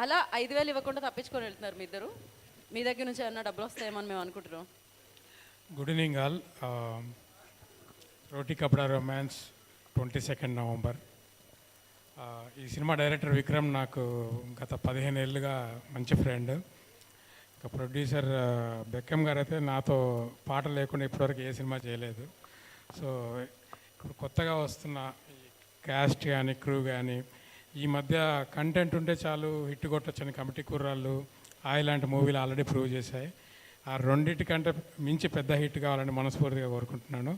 అలా 5,000 ఇవ్వకుండా తప్పించుకొని వెళ్తున్నారు మీ ఇద్దరు. మీ దగ్గర నుంచి ఏమన్నా డబ్బులు వస్తాయేమని మేము అనుకుంటున్నాం. Good evening all. Roti Kapada romance 22 November. ఈ సినిమా డైరెక్టర్ విక్రమ్ నాకు గత 15 ఏళ్ళుగా మంచి ఫ్రెండ్. ఇంకా ప్రొడ్యూసర్ బెక్కం గారు అయితే నాతో పాట లేకుండా ఇప్పటివరకు ఏ సినిమా చేయలేదు. సో ఇప్పుడు కొత్తగా వస్తున్న ఈ క్యాస్ట్ కానీ క్రూ కానీ ఈ మధ్య కంటెంట్ ఉంటే చాలు హిట్ కొట్టొచ్చని కమిటీ కుర్రాళ్ళు లాంటి మూవీలు ఆల్రెడీ ప్రూవ్ చేశాయి. ఆ రెండింటికంటే మించి పెద్ద హిట్ కావాలని మనస్ఫూర్తిగా కోరుకుంటున్నాను.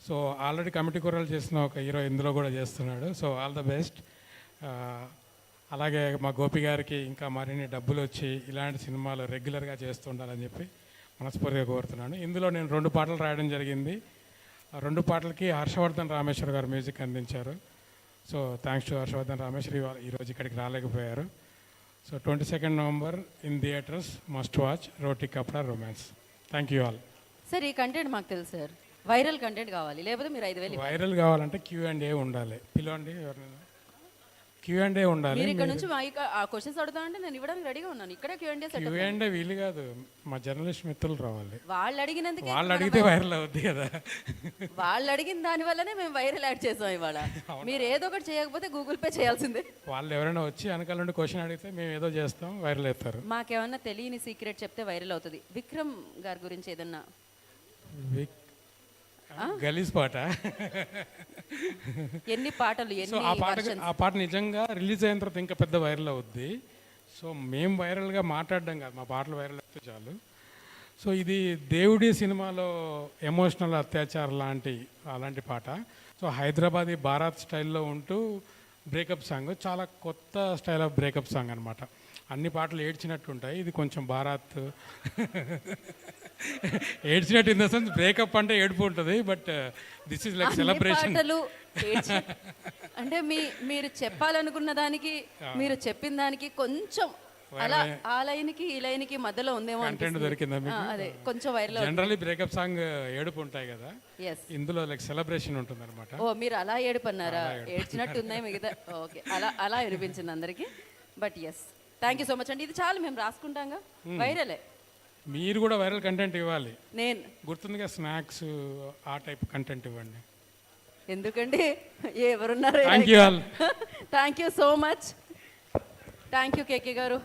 సో ఆల్రెడీ కమిటీ కుర్రాలు చేసిన ఒక హీరో ఇందులో కూడా చేస్తున్నాడు. So all the best. అలాగే మా గోపి గారికి ఇంకా మరిన్ని డబ్బులు వచ్చి ఇలాంటి సినిమాలు రెగ్యులర్గా చేస్తుండాలని చెప్పి మనస్ఫూర్తిగా కోరుతున్నాను. ఇందులో నేను 2 పాటలు రాయడం జరిగింది. ఆ 2 పాటలకి హర్షవర్ధన్ రామేశ్వర్ గారు మ్యూజిక్ అందించారు. So thanks to Harshavardhan Rameshwari ఈరోజు ఇక్కడికి రాలేకపోయారు. So 22 November in theatres must watch Roti Kapada romance. Thank you all. Sir ఈ కంటెంట్ మాకు తెలుసు సార్, వైరల్ కంటెంట్ కావాలి, లేకపోతే మీరు 5,000 వైరల్ కావాలంటే Q&A ఉండాలి. పిలవండి ఎవరైనా. Q&A ఉండాలి. మీరు ఇక్కడ నుంచి ఆ క్వశ్చన్స్ అడుగుతామంటే నేను ఇవ్వడానికి రెడీగా ఉన్నాను. ఇక్కడ Q&A వీలు కాదు, మా జర్నలిస్ట్ మిత్రులు రావాలి. వాళ్ళు అడిగినందుకు వాళ్ళు అడిగితే వైరల్ అవుద్ది కదా. వాళ్ళు అడిగిన దాని వల్లనే మేము వైరల్ యాడ్ చేసాం ఇవాళ. మీరు ఏదో ఒకటి చేయకపోతే గూగుల్ పే చేయాల్సిందే. వాళ్ళు ఎవరైనా వచ్చి వెనకాల నుండి క్వశ్చన్ అడిగితే మేము ఏదో చేస్తాం, వైరల్ అవుతారు. మాకేమన్నా తెలియని సీక్రెట్ చెప్తే వైరల్ అవుతుంది. విక్రమ్ గారి గురించి ఏదన్నా గలీజ్ పాట. ఎన్ని పాటలు ఆ పాట నిజంగా రిలీజ్ అయిన తర్వాత ఇంకా పెద్ద వైరల్ అవుద్ది. సో మేము వైరల్గా మాట్లాడడం కాదు, మా పాటలు వైరల్ అయితే చాలు. సో ఇది దేవుడి సినిమాలో ఎమోషనల్ అత్యాచారం అలాంటి పాట. సో హైదరాబాదీ భారత్ స్టైల్లో ఉంటూ బ్రేకప్ సాంగ్, చాలా కొత్త స్టైల్ ఆఫ్ బ్రేకప్ సాంగ్ అనమాట. అన్ని పాటలు ఏడ్చినట్టు ఉంటాయి, ఇది కొంచెం భారత్ ఏడ్చినట్టు ఇన్ ద సెన్స్ బ్రేకప్ అంటే ఏడుపు ఉంటుంది, but this is like celebration. అంటే మీరు చెప్పాలనుకున్న దానికి మీరు చెప్పిన దానికి కొంచెం అలా ఆ లైన్కి ఈ లైన్కి మధ్యలో ఉందేమో కంటెంట్ దొరికిందా మీకు? అదే కొంచెం వైరల్. జనరల్లీ బ్రేకప్ సాంగ్ ఏడుపు ఉంటాయి కదా, ఇందులో లైక్ సెలబ్రేషన్ ఉంటుంది అనమాట. ఓ మీరు అలా ఏడుపన్నారా? ఏడ్చినట్టు ఉన్నాయి మిగతా. ఓకే, అలా వినిపించింది అందరికి. But yes, thank you so much అండి. ఇది చాలు, మేము రాసుకుంటాంగా. వైరలే, మీరు కూడా వైరల్ కంటెంట్ ఇవ్వాలి. నేను గుర్తుందిగా, స్నాక్స్ ఆ టైప్ కంటెంట్ ఇవ్వండి. ఎందుకండి ఎవరున్నారు? Thank you all. Thank you so much. Thank you KK గారు.